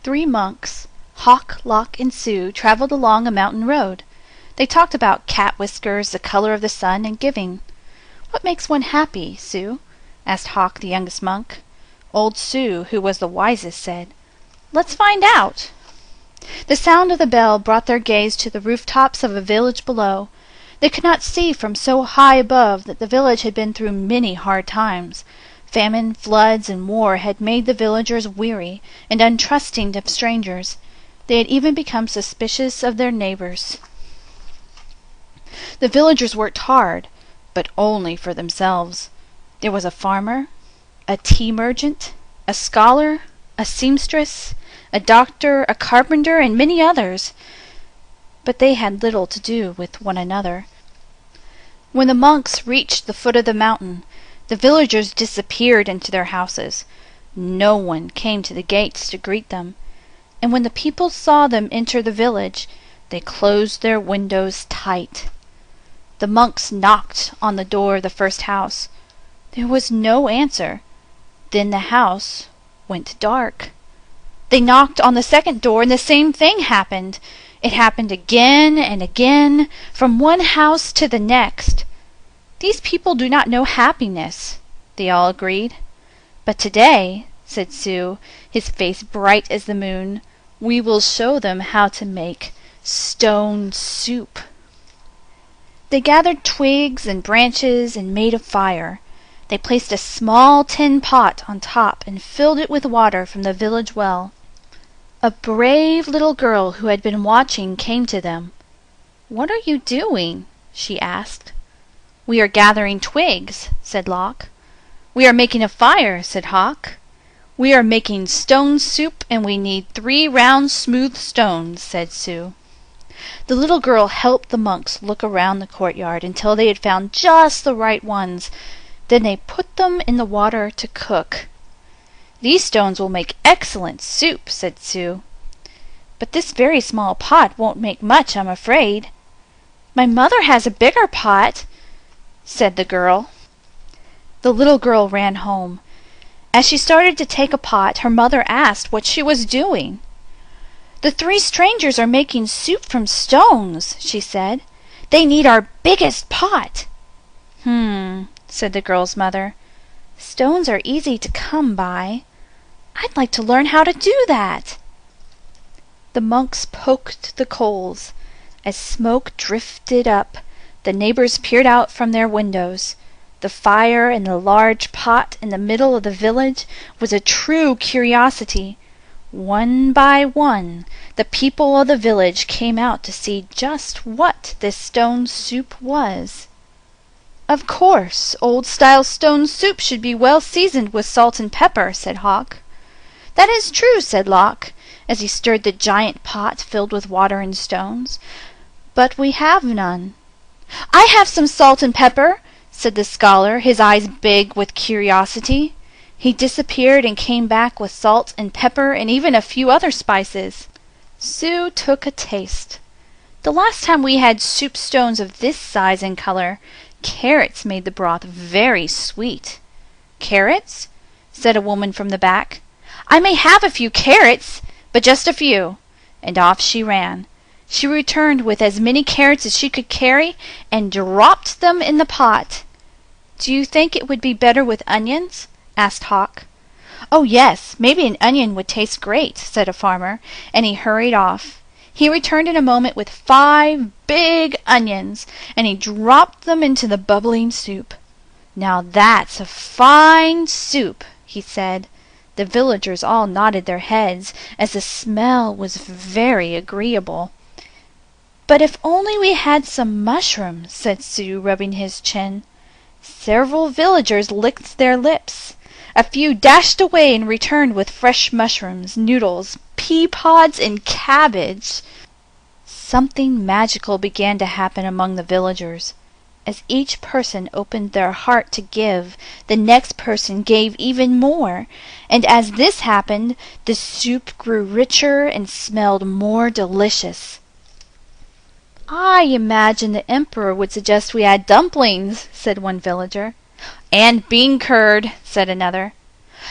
Three monks, Hawk, Lock, and Sue, traveled along a mountain road. They talked about cat whiskers, the color of the sun, and giving. "What makes one happy, Sue?" asked Hawk, the youngest monk. Old Sue, who was the wisest, said, "Let's find out." The sound of the bell brought their gaze to the rooftops of a village below. They could not see from so high above that the village had been through many hard times. Famine, floods, and war had made the villagers weary and untrusting of strangers. They had even become suspicious of their neighbors. The villagers worked hard, but only for themselves. There was a farmer, a tea merchant, a scholar, a seamstress, a doctor, a carpenter, and many others, but they had little to do with one another. When the monks reached the foot of the mountain, the villagers disappeared into their houses. No one came to the gates to greet them, and when the people saw them enter the village, they closed their windows tight. The monks knocked on the door of the first house. There was no answer. Then the house went dark. They knocked on the second door, and the same thing happened. It happened again and again, from one house to the next. "These people do not know happiness," they all agreed. "But today," said Sue, his face bright as the moon, "we will show them how to make stone soup." They gathered twigs and branches and made a fire. They placed a small tin pot on top and filled it with water from the village well. A brave little girl who had been watching came to them. "What are you doing?" she asked. "We are gathering twigs," said Lock. "We are making a fire," said Hawk. "We are making stone soup, and we need 3 round smooth stones," said Sue. The little girl helped the monks look around the courtyard until they had found just the right ones. Then they put them in the water to cook. "These stones will make excellent soup," said Sue. "But this very small pot won't make much, I'm afraid." "My mother has a bigger pot," said the girl. The little girl ran home. As she started to take a pot, her mother asked what she was doing. "The 3 strangers are making soup from stones," she said. "They need our biggest pot." Said the girl's mother. "Stones are easy to come by. I'd like to learn how to do that." The monks poked the coals. As smoke drifted up, the neighbors peered out from their windows. The fire in the large pot in the middle of the village was a true curiosity. One by one, the people of the village came out to see just what this stone soup was. "Of course, old-style stone soup should be well seasoned with salt and pepper," said Hawk. "That is true," said Lock, as he stirred the giant pot filled with water and stones. "But we have none." "I have some salt and pepper," said the scholar, his eyes big with curiosity. He disappeared and came back with salt and pepper and even a few other spices. Sue took a taste. "The last time we had soup stones of this size and color, carrots made the broth very sweet." "Carrots?" said a woman from the back. "I may have a few carrots, but just a few." And off she ran. She returned with as many carrots as she could carry and dropped them in the pot. "Do you think it would be better with onions?" asked Hawk. "Oh, yes, maybe an onion would taste great," said a farmer, and he hurried off. He returned in a moment with 5 big onions, and he dropped them into the bubbling soup. "Now that's a fine soup," he said. The villagers all nodded their heads, as the smell was very agreeable. "But if only we had some mushrooms," said Sue, rubbing his chin. Several villagers licked their lips. A few dashed away and returned with fresh mushrooms, noodles, pea pods, and cabbage. Something magical began to happen among the villagers. As each person opened their heart to give, the next person gave even more, and as this happened, the soup grew richer and smelled more delicious. "I imagine the emperor would suggest we add dumplings," said one villager. "And bean curd," said another.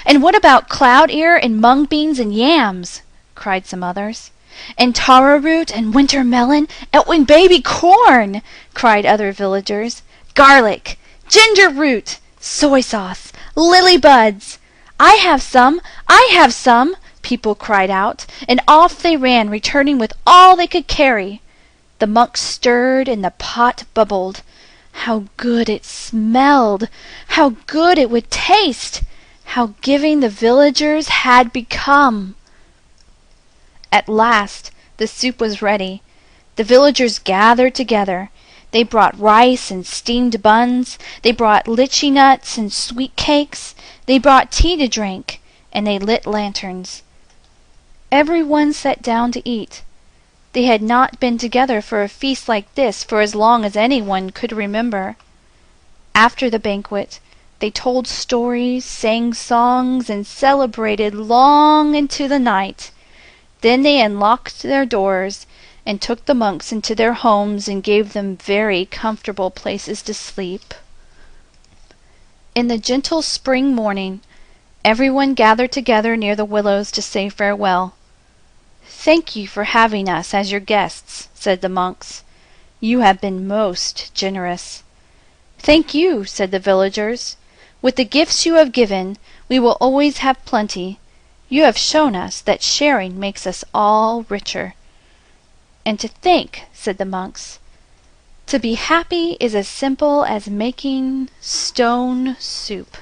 "And what about cloud ear and mung beans and yams?" cried some others. "And taro root and winter melon and baby corn!" cried other villagers. "Garlic, ginger root, soy sauce, lily buds! I have some! I have some!" people cried out, and off they ran, returning with all they could carry. The monks stirred, and the pot bubbled. How good it smelled! How good it would taste! How giving the villagers had become! At last the soup was ready. The villagers gathered together. They brought rice and steamed buns. They brought litchi nuts and sweet cakes. They brought tea to drink, and they lit lanterns. Every one sat down to eat. They had not been together for a feast like this for as long as anyone could remember. After the banquet, they told stories, sang songs, and celebrated long into the night. Then they unlocked their doors and took the monks into their homes and gave them very comfortable places to sleep. In the gentle spring morning, everyone gathered together near the willows to say farewell. "Thank you for having us as your guests," said the monks. "You have been most generous." "Thank you," said the villagers. "With the gifts you have given, we will always have plenty. You have shown us that sharing makes us all richer." "And to think," said the monks, "to be happy is as simple as making stone soup."